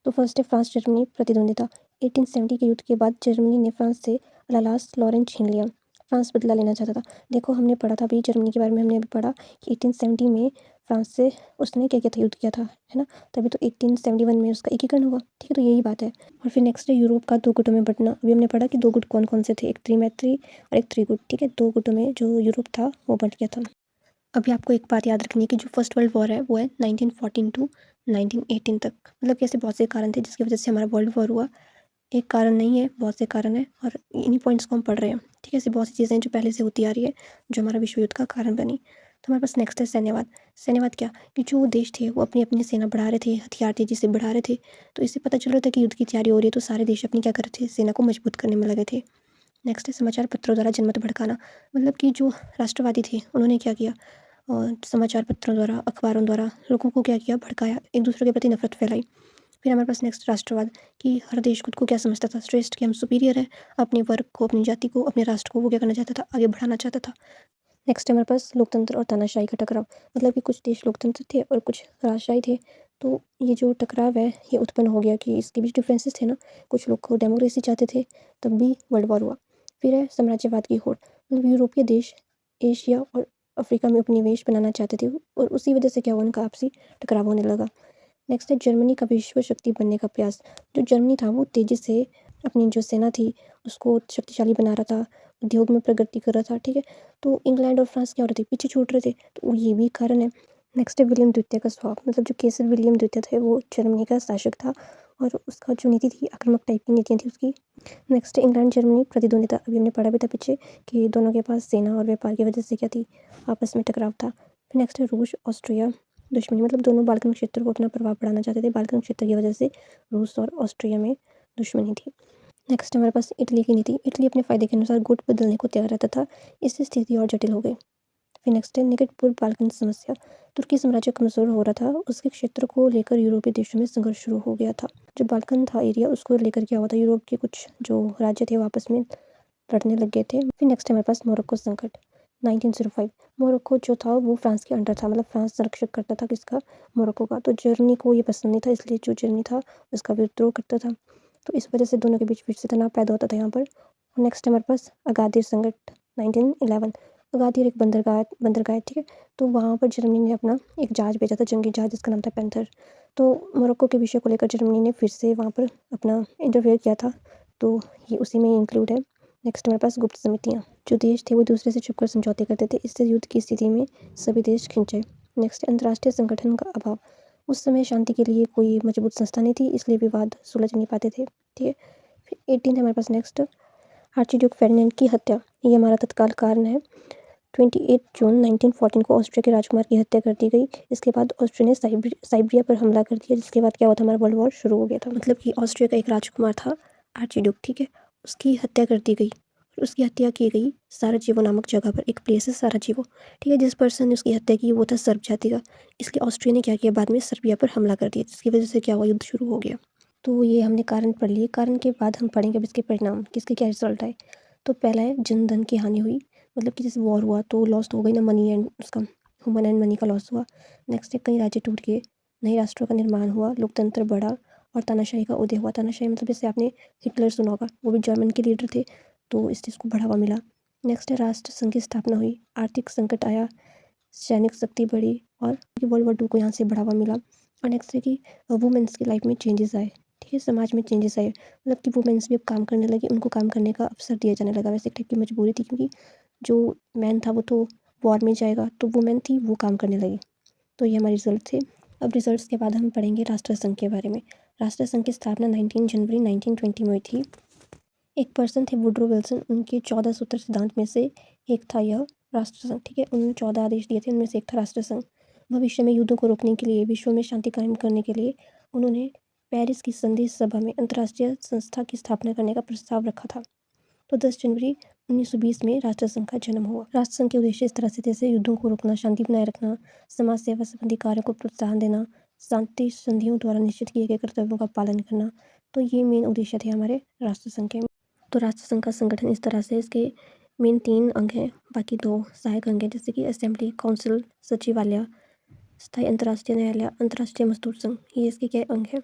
तो फर्स्ट है फ्रांस जर्मनी प्रतिद्वंदिता। 1870 के युद्ध के बाद जर्मनी ने फ्रांस से अलासास लॉरेन छीन लिया। फ्रांस बदला लेना चाहता था। देखो हमने पढ़ा था अभी जर्मनी के बारे में, हमने अभी पढ़ा कि 1870 में फ्रांस से उसने क्या किया था, युद्ध किया था, है ना। तभी तो 1871 में उसका एकीकरण हुआ, ठीक है। तो यही बात है। और फिर नेक्स्ट है यूरोप का 2 गुटों में बँटना। अभी हमने पढ़ा कि 2 गुट कौन-कौन से थे, एक त्रिमैत्री और एक त्रिगुट, ठीक है। 2 गुटों में जो यूरोप था वो बँट गया था। अभी आपको एक बात याद रखनी है कि जो फर्स्ट वर्ल्ड वॉर है वो है 1914 टू 1918 तक। मतलब कि ऐसे बहुत से कारण थे जिसकी वजह से हमारा वर्ल्ड वॉर हुआ। एक कारण नहीं है, बहुत से कारण हैं और इन्हीं पॉइंट्स को हम पढ़ रहे हैं, ठीक है। ऐसी बहुत सी चीज़ें हैं जो पहले से होती आ रही है, जो हमारा विश्व युद्ध का कारण बनी। तो हमारे पास नेक्स्ट है सैन्यवाद। सैन्यवाद क्या, कि जो देश थे वो अपनी अपनी सेना बढ़ा रहे थे, हथियार थे जिसे बढ़ा रहे थे। तो इससे पता चल रहा था कि युद्ध की तैयारी हो रही है, तो सारे देश अपनी क्या कर रहे थे, सेना को मजबूत करने में लगे थे। नेक्स्ट है समाचार पत्रों द्वारा जनमत भड़काना। मतलब कि जो राष्ट्रवादी थे उन्होंने क्या किया, समाचार पत्रों द्वारा, अखबारों द्वारा लोगों को क्या किया, भड़काया, एक दूसरे के प्रति नफरत फैलाई। फिर हमारे पास नेक्स्ट राष्ट्रवाद, कि हर देश खुद को क्या समझता था, श्रेष्ठ, कि हम सुपीरियर हैं। अपने वर्ग को, अपनी जाति को, अपने राष्ट्र को वो क्या करना चाहता था, आगे बढ़ाना चाहता था। नेक्स्ट है हमारे पास लोकतंत्र और तानाशाही का टकराव। मतलब कि कुछ देश लोकतंत्र थे और कुछ राजशाही थे। तो ये जो टकराव है ये उत्पन्न हो गया कि इसके बीच डिफरेंसेस थे ना। कुछ लोग को डेमोक्रेसी चाहते थे, तब भी वर्ल्ड वॉर हुआ। फिर है साम्राज्यवाद की होड़। मतलब यूरोपीय देश एशिया और अफ्रीका में उपनिवेश बनाना चाहते थे और उसी वजह से क्या हुआ, उनका आपसी टकराव होने लगा। नेक्स्ट है जर्मनी का विश्व शक्ति बनने का प्रयास। जो जर्मनी था वो तेजी से अपनी जो सेना थी उसको शक्तिशाली बना रहा था, उद्योग में प्रगति कर रहा था, ठीक है। तो इंग्लैंड और फ्रांस क्या हो रहे थे, पीछे छूट रहे थे, तो ये भी कारण है। नेक्स्ट है विलियम द्वितीय का स्वभाव। मतलब जो केसर विलियम द्वितीय थे वो जर्मनी का शासक था और उसका जो नीति थी, आक्रामक टाइप की नीतियाँ थी उसकी। नेक्स्ट है इंग्लैंड जर्मनी प्रतिद्वंदिता। अभी हमने पढ़ा भी था पीछे कि दोनों के पास सेना और व्यापार की वजह से क्या थी, आपस में टकराव था। फिर नेक्स्ट है रूस ऑस्ट्रिया दुश्मनी। मतलब दोनों बाल्कन क्षेत्र को अपना प्रभाव बढ़ाना चाहते थे। बाल्कन क्षेत्र की वजह से रूस और ऑस्ट्रिया में दुश्मनी थी। नेक्स्ट हमारे पास इटली की नीति। इटली अपने फायदे के अनुसार गुट बदलने को तैयार रहता था, इससे स्थिति और जटिल हो गई। फिर नेक्स्ट है निकट पूर्व बाल्कन समस्या। तुर्की साम्राज्य कमजोर हो रहा था, उसके क्षेत्र को लेकर यूरोपीय देशों में संघर्ष शुरू हो गया था। जो बाल्कन था एरिया, उसको लेकर क्या हुआ था, यूरोप के कुछ जो राज्य थे वो आपस में लड़ने लग गए थे। फिर नेक्स्ट है हमारे पास मोरक्को संकट 1905। मोरक्को जो था वो फ्रांस के अंडर था, मतलब फ्रांस संरक्षक करता था किसका, मोरक्को का। तो जर्मनी को ये पसंद नहीं था, इसलिए जो जर्मनी था उसका विद्रोह करता था। तो इस वजह से दोनों के बीच फिर से तनाव पैदा होता था यहाँ पर। नेक्स्ट हमारे पास अगादिर संकट 1911। अगादिर एक बंदरगाह ठीक है। तो वहाँ पर जर्मनी ने अपना एक जहाज भेजा था, जंगी जहाज, जिसका नाम था पैंथर। तो मोरक्को के विषय को लेकर जर्मनी ने फिर से वहाँ पर अपना इंटरफेयर किया था, तो ये उसी में इंक्लूड है। नेक्स्ट हमारे पास गुप्त समितियाँ। जो देश थे वो दूसरे से छुपकर समझौते करते थे, इससे युद्ध की स्थिति में सभी देश खिंचे। नेक्स्ट अंतर्राष्ट्रीय संगठन का अभाव। उस समय शांति के लिए कोई मजबूत संस्था नहीं थी, इसलिए विवाद सुलझ नहीं पाते थे, ठीक है। फिर 18 हमारे पास नेक्स्ट आर्चड्यूक फेर्डिनेंड की हत्या। ये हमारा तत्काल कारण है। 28 जून 1914 को ऑस्ट्रिया के राजकुमार की हत्या कर दी गई। इसके बाद ऑस्ट्रिया ने साइबेरिया पर हमला कर दिया, जिसके बाद क्या हुआ था, हमारा वर्ल्ड वॉर शुरू हो गया था। मतलब कि ऑस्ट्रिया का एक राजकुमार था आर्चड्यूक, ठीक है, उसकी हत्या कर दी गई। और उसकी हत्या की गई साराजेवो नामक जगह पर, एक प्लेस है साराजेवो, ठीक है। जिस पर्सन ने उसकी हत्या की वो था सर्ब जाति का। इसलिए ऑस्ट्रिया ने क्या किया, बाद में सर्बिया पर हमला कर दिया, जिसकी वजह से क्या हुआ, युद्ध शुरू हो गया। तो ये हमने कारण पढ़ लिए। कारण के बाद हम पढ़ेंगे अब इसके परिणाम, किसके क्या रिजल्ट आए। तो पहला है जन धन की हानि हुई। मतलब कि जैसे वॉर हुआ तो लॉस तो हो गई ना, मनी एंड उसका ह्यूमन एंड मनी का लॉस हुआ। नेक्स्ट है कई राज्य टूट गए, नए राष्ट्रों का निर्माण हुआ, लोकतंत्र बढ़ा और तानाशाही का उदय हुआ। तानाशाही मतलब जैसे आपने हिटलर सुना होगा, वो भी जर्मन के लीडर थे, तो इस चीज़ को बढ़ावा मिला। नेक्स्ट है राष्ट्र संघ की स्थापना हुई, आर्थिक संकट आया, सैनिक शक्ति बढ़ी और वर्ल्ड वॉर 2 को यहाँ से बढ़ावा मिला। और नेक्स्ट है कि वुमेन्स की लाइफ में चेंजेस आए, ठीक है, समाज में चेंजेस आए। मतलब कि वुमेन्स भी अब काम करने लगी, उनको काम करने का अवसर दिया जाने लगा। वैसे एक टाइप की मजबूरी थी, क्योंकि जो मैन था वो तो वॉर में जाएगा, तो वुमेन थी वो काम करने लगी। तो ये हमारे रिजल्ट थे। अब रिजल्ट्स के बाद हम पढ़ेंगे राष्ट्रसंघ के बारे में। राष्ट्रसंघ की स्थापना 19 जनवरी 1920 में हुई थी। एक पर्सन थे वुड्रो विल्सन, उनके 14 सूत्र सिद्धांत में से एक था यह राष्ट्रसंघ, ठीक है। उन्होंने 14 आदेश दिए थे, उनमें से एक था राष्ट्रसंघ। भविष्य में युद्धों को रोकने के लिए, विश्व में शांति कायम करने के लिए उन्होंने पेरिस की संधि सभा में अंतर्राष्ट्रीय संस्था की स्थापना करने का प्रस्ताव रखा था। तो 10 जनवरी 1920 में राष्ट्रसंघ का जन्म हुआ। राष्ट्रसंघ के उद्देश्य इस तरह से जैसे युद्धों को रोकना, शांति बनाए रखना, समाज सेवा संबंधी कार्यों को प्रोत्साहन देना, शांति संधियों द्वारा निश्चित किए गए कर्तव्यों का पालन करना। तो ये मेन उद्देश्य थे हमारे राष्ट्रसंघ के। तो राष्ट्रसंघ का संगठन इस तरह से, इसके मेन 3 अंग हैं, बाकी 2 सहायक अंग हैं, जैसे कि असेंबली, काउंसिल, सचिवालय, स्थायी अंतर्राष्ट्रीय न्यायालय, अंतर्राष्ट्रीय मजदूर संघ, ये इसके क्या अंग हैं।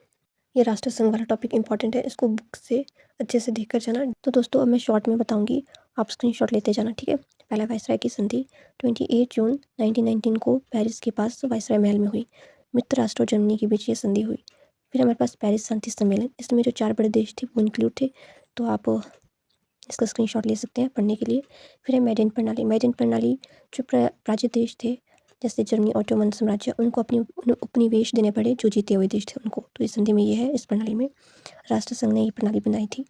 ये राष्ट्रसंघ वाला टॉपिक इंपॉर्टेंट है, इसको बुक से अच्छे से देखकर जाना। तो दोस्तों अब मैं शॉर्ट में बताऊंगी आप स्क्रीनशॉट लेते जाना, ठीक है। पहला वायसराय की संधि 28 जून 1919 को पेरिस के पास वायसराय महल में हुई। मित्र राष्ट्र और जर्मनी के बीच ये संधि हुई। फिर हमारे पास पेरिस शांति सम्मेलन, इसमें जो 4 बड़े देश थे वो इंक्लूड थे, तो आप इसका स्क्रीनशॉट ले सकते हैं पढ़ने के लिए। फिर है मैडेन प्रणाली। मैडेन प्रणाली जो पराजित देश थे जैसे जर्मनी ऑटोमन साम्राज्य, उनको अपनी उपनिवेश देने पड़े जो जीते हुए देश थे उनको। तो इस संधि में ये है, इस प्रणाली में राष्ट्र संघ ने ये प्रणाली बनाई थी।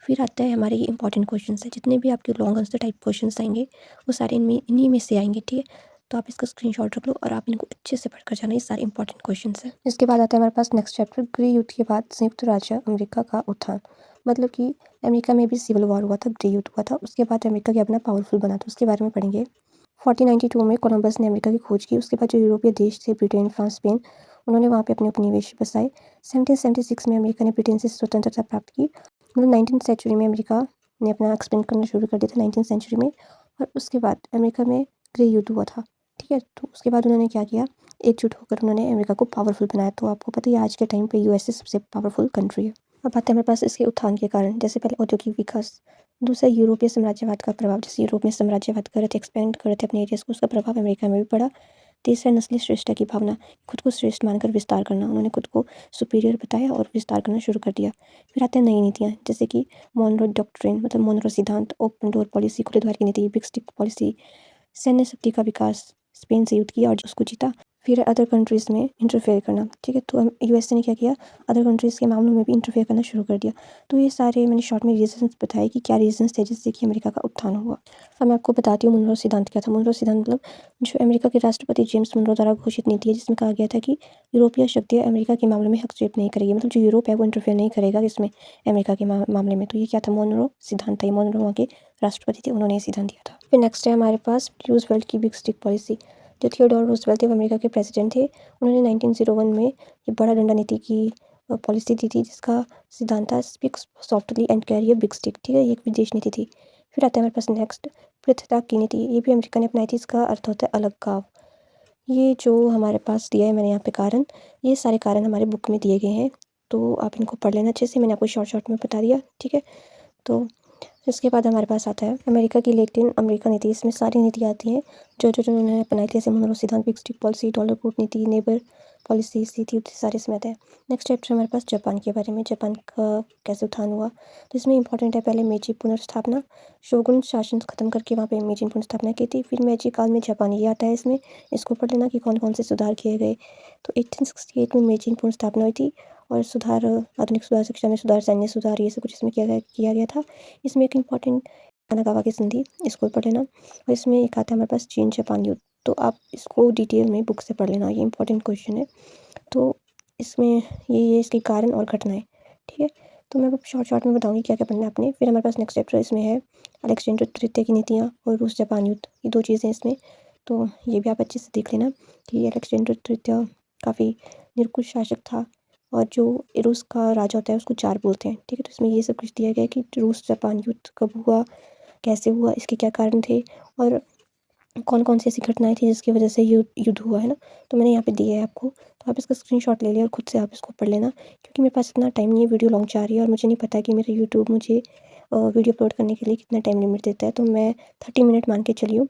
फिर आता है हमारे ये इंपॉर्टेंट क्वेश्चन है, जितने भी आपके लॉन्ग आंसर टाइप क्वेश्चन आएंगे वो सारे इन्हीं में से आएंगे, ठीक है। तो आप इसका स्क्रीनशॉट रख लो और आप इनको अच्छे से पढ़कर जाना, ये सारे इंपॉर्टेंट क्वेश्चन हैं। इसके बाद आता है हमारे पास नेक्स्ट चैप्टर, गृह युद्ध के बाद संयुक्त राज्य अमेरिका का उत्थान। मतलब कि अमेरिका में भी सिविल वॉर हुआ था, गृह युद्ध हुआ था, उसके बाद अमेरिका क्या अपना पावरफुल बना था, उसके बारे में पढ़ेंगे। 1492 में कोलंबस ने अमेरिका की खोज की। उसके बाद जो यूरोपीय देश थे ब्रिटेन, फ्रांस, स्पेन, उन्होंने वहाँ पे अपने उपनिवेश बसाए। 1776 में अमेरिका ने ब्रिटेन से स्वतंत्रता प्राप्त की। मतलब 19th सेंचुरी में अमेरिका ने अपना एक्सपेंड करना शुरू कर दिया था 19th सेंचुरी में। और उसके बाद अमेरिका में गृह युद्ध हुआ था, ठीक है। तो उसके बाद उन्होंने क्या किया, एकजुट होकर उन्होंने अमेरिका को पावरफुल बनाया। तो आपको पता है आज के टाइम पे यूएसए सबसे पावरफुल कंट्री है। अब आते हैं हमारे पास इसके उत्थान के कारण, जैसे पहले औद्योगिक विकास, दूसरा यूरोपीय साम्राज्यवाद का प्रभाव, जैसे यूरोप में साम्राज्यवाद कर रहे थे, एक्सपेंड कर रहे थे अपने एरियाज को, उसका प्रभाव अमेरिका में भी पड़ा। तीसरा नस्ली श्रेष्ठता की भावना, खुद को श्रेष्ठ मानकर विस्तार करना, उन्होंने खुद को सुपीरियर बताया और विस्तार करना शुरू कर दिया। फिर आते हैं नई नीतियाँ, जैसे कि मोनरो डॉक्ट्रिन, मतलब मोनरो सिद्धांत, ओपन डोर पॉलिसी, खुले द्वार की नीति, बिग स्टिक पॉलिसी, सैन्य शक्ति का विकास, स्पेन से युद्ध किया और उसको जीता। फिर अदर कंट्रीज़ में इंटरफेयर करना, ठीक है। तो यूएसए ने क्या किया, अदर कंट्रीज़ के मामलों में भी इंटरफेयर करना शुरू कर दिया। तो ये सारे मैंने शॉर्ट में रीजंस बताए कि क्या रीजंस थे जिससे कि अमेरिका का उत्थान हुआ। अब मैं आपको बताती हूँ मुनरो सिद्धांत क्या था। मुनरो सिद्धांत मतलब जो अमेरिका के राष्ट्रपति जेम्स मुनरो द्वारा घोषित नीति है, जिसमें कहा गया था कि यूरोपीय शक्तियाँ अमेरिका के मामलों में हस्तक्षेप नहीं करेगी, मतलब जो यूरोप है वो इंटरफेयर नहीं करेगा इसमें अमेरिका के मामले में। तो ये क्या था, मोनरो सिद्धांत था। ये मोनरो वहाँ के राष्ट्रपति थे, उन्होंने ये सिद्धांत दिया था। फिर नेक्स्ट है हमारे पास रूजवेल्ट की बिग स्टिक पॉलिसी। जो थियोडोर रूजवेल्ट थे वो अमेरिका के प्रेसिडेंट थे। उन्होंने 1901 में ये बड़ा डंडा नीति की पॉलिसी दी थी, जिसका सिद्धांत था speak softly and carry a big stick, ठीक है। ये एक विदेश नीति थी। फिर आता है हमारे पास नेक्स्ट पृथकता की नीति। ये भी अमेरिका ने अपनाई थी, इसका अर्थ होता है अलगाव। ये जो हमारे पास दिया है मैंने यहाँ पे कारण, ये सारे कारण हमारे बुक में दिए गए हैं, तो आप इनको पढ़ लेना अच्छे से। मैंने आपको शॉर्ट में बता दिया, ठीक है। तो इसके बाद हमारे पास आता है अमेरिका की लैटिन अमेरिका नीति। इसमें सारी नीति आती हैं जो उन्होंने अपनाई थी, जैसे मोनरो सिद्धांत, बिग स्टिक पॉलिसी, डॉलर कूटनीति, नेबर पॉलिसी, सी थी, सारे इसमें आते हैं। नेक्स्ट चैप्टर हमारे पास जापान के बारे में, जापान का कैसे उत्थान हुआ। तो इसमें इंपॉर्टेंट है पहले मेजी पुनर्स्थापना, शोगुन शासन खत्म करके वहाँ पे मेजी पुनर्स्थापना की थी। फिर मेजी काल में जापान ये आता है, इसमें इसको पढ़ लेना कि कौन कौन से सुधार किए गए। तो 1868 में मेजी पुनर्स्थापना हुई थी और सुधार, आधुनिक सुधार, शिक्षा में सुधार, सैन्य सुधार, ये सब कुछ इसमें किया गया था। इसमें एक इम्पॉर्टेंट कानागावा की संधि, इसको पढ़ लेना। और इसमें एक आता है हमारे पास चीन जापान युद्ध, तो आप इसको डिटेल में बुक से पढ़ लेना, ये इंपॉर्टेंट क्वेश्चन है। तो इसमें ये इसके कारण और घटनाएं, ठीक है। तो मैं शॉर्ट में बताऊंगी क्या क्या पढ़ना है आपने। फिर हमारे पास नेक्स्ट चैप्टर इसमें है अलेक्जेंडर तृतीय की नीतियाँ और रूस जापान युद्ध, ये 2 चीज़ें इसमें। तो ये भी आप अच्छे से देख लेना कि अलेक्जेंडर तृतीय काफ़ी निरंकुश शासक था और जो रूस का राजा होता है उसको जार बोलते हैं, ठीक है। तो इसमें ये सब कुछ दिया गया है कि रूस जापान युद्ध कब हुआ, कैसे हुआ, इसके क्या कारण थे और कौन कौन सी ऐसी घटनाएं थी जिसकी वजह से युद्ध हुआ, है ना। तो मैंने यहाँ पे दिया है आपको, तो आप इसका स्क्रीनशॉट ले लिया और खुद से आप इसको पढ़ लेना, क्योंकि मेरे पास इतना टाइम नहीं है, वीडियो लॉन्ग जा रही है और मुझे नहीं पता कि मेरा यूट्यूब मुझे वीडियो अपलोड करने के लिए कितना टाइम लिमिट देता है। तो मैं 30 मिनट मान के चली हूँ।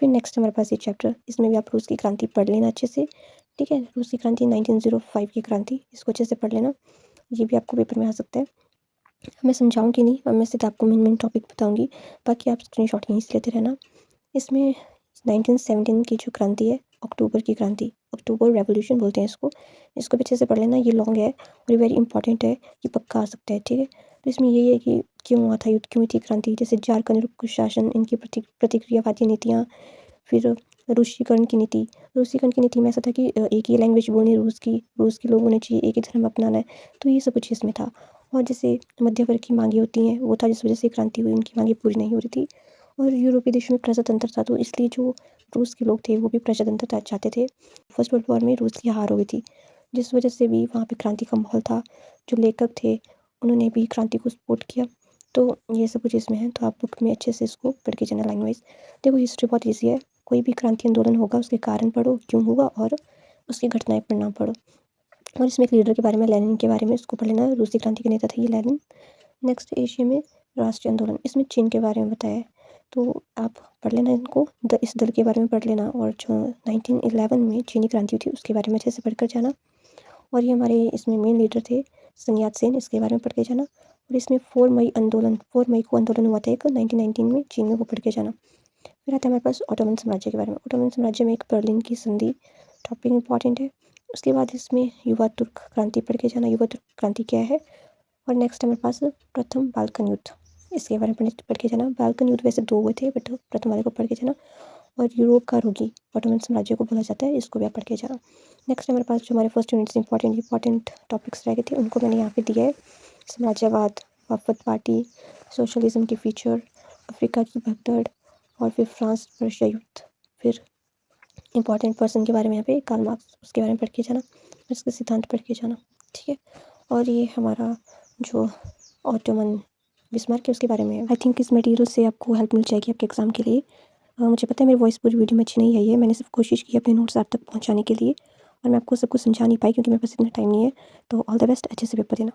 फिर नेक्स्ट हमारे पास ये चैप्टर, इसमें भी आप रूस की क्रांति पढ़ लेना अच्छे से, ठीक है। रूस की क्रांति 1905 की क्रांति, इसको अच्छे से पढ़ लेना, ये भी आपको पेपर में आ सकता है। मैं समझाऊंगी नहीं, और मैं सिर्फ आपको मेन टॉपिक बताऊंगी, बाकी आप स्क्रीनशॉट यहीं से लेते रहना। इसमें 1917 की जो क्रांति है, अक्टूबर की क्रांति, अक्टूबर रेवोल्यूशन बोलते हैं इसको भी अच्छे से पढ़ लेना। ये लॉन्ग है और ये वेरी इंपॉर्टेंट है, ये पक्का आ सकता है, ठीक है। तो इसमें यही है कि क्यों हुआ था युद्ध, क्यों हुई थी क्रांति, जैसे जार का निरंकुश शासन, इनकी प्रतिक्रियावादी नीतियाँ, फिर रूसीकरण की नीति। रूसीकरण की नीति में ऐसा था कि एक ही लैंग्वेज बोलनी रूस के लोग होने चाहिए, एक ही धर्म अपनाना है, तो ये सब कुछ इसमें था। और जैसे मध्य वर्ग की मांगे होती हैं, वो था जिस वजह से क्रांति हुई, उनकी मांगे पूरी नहीं हो रही थी। और यूरोपीय देशों में प्रजातंत्र था, तो इसलिए जो रूस के लोग थे वो भी प्रजातंत्र चाहते थे। फर्स्ट वर्ल्ड वॉर में रूस की हार हो गई थी, जिस वजह से भी वहाँ पे क्रांति का माहौल था। जो लेखक थे उन्होंने भी क्रांति को सपोर्ट किया। तो ये सब कुछ इसमें है, तो आप बुक में अच्छे से इसको पढ़ के जाना लाइन वाइज। देखो हिस्ट्री बहुत ईजी है, कोई भी क्रांति आंदोलन होगा उसके कारण पढ़ो, क्यों हुआ, और उसकी घटनाएं पढ़ना पढ़ो। और इसमें एक लीडर के बारे में, लेनिन के बारे में, इसको पढ़ लेना, रूसी क्रांति के नेता थे ये लेनिन। नेक्स्ट एशिया में राष्ट्रीय आंदोलन, इसमें चीन के बारे में बताया है। तो आप पढ़ लेना इनको, इस दल के बारे में पढ़ लेना, और जो 1911 में चीनी क्रांति हुई थी उसके बारे में अच्छे से पढ़ कर जाना। और ये हमारे इसमें मेन लीडर थे सन यात सेन, इसके बारे में पढ़ के जाना। और इसमें 4 मई को आंदोलन हुआ था एक 1919 में चीन में, वो पढ़ के जाना। फिर आता है हमारे पास ओटोमन साम्राज्य के बारे में। ओटोमन साम्राज्य में एक बर्लिन की संधि टॉपिक इंपॉर्टेंट है। उसके बाद इसमें युवा तुर्क क्रांति पढ़ के जाना, युवा तुर्क क्रांति क्या है। और नेक्स्ट हमारे पास प्रथम बाल्कन युद्ध, इसके बारे में पढ़ के जाना। बाल्कन युद्ध वैसे 2 हुए थे, बट प्रथम वाले को पढ़ के जाना। और यूरोप का रोगी ओटोमन साम्राज्य को बोला जाता है, इसको भी आप पढ़ के जाना। नेक्स्ट हमारे पास जो हमारे फर्स्ट यूनिट से इंपॉर्टेंट टॉपिक्स रह गए थे उनको मैंने यहाँ पे दिया है। साम्राज्यवाद, वफद पार्टी, सोशलिज्म के फीचर, अफ्रीका की भगदड़, और फिर फ्रांस पर्शिया युद्ध। फिर इंपॉर्टेंट पर्सन के बारे में यहाँ पे कार्ल मार्क्स, उसके बारे में पढ़ के जाना, इसके सिद्धांत पढ़ के जाना, ठीक है। और ये हमारा जो ऑटोमन बिस्मार्क है उसके बारे में। आई थिंक इस मटेरियल से आपको हेल्प मिल जाएगी आपके एग्ज़ाम के लिए। मुझे पता है मेरी वॉइस पूरी वीडियो में अच्छी नहीं आई है, मैंने सिर्फ कोशिश की अपने नोट्स आप तक पहुँचाने के लिए, और मैं आपको सब कुछ समझा नहीं पाई क्योंकि मेरे पास इतना टाइम नहीं है। तो ऑल द बेस्ट, अच्छे से पेपर देना।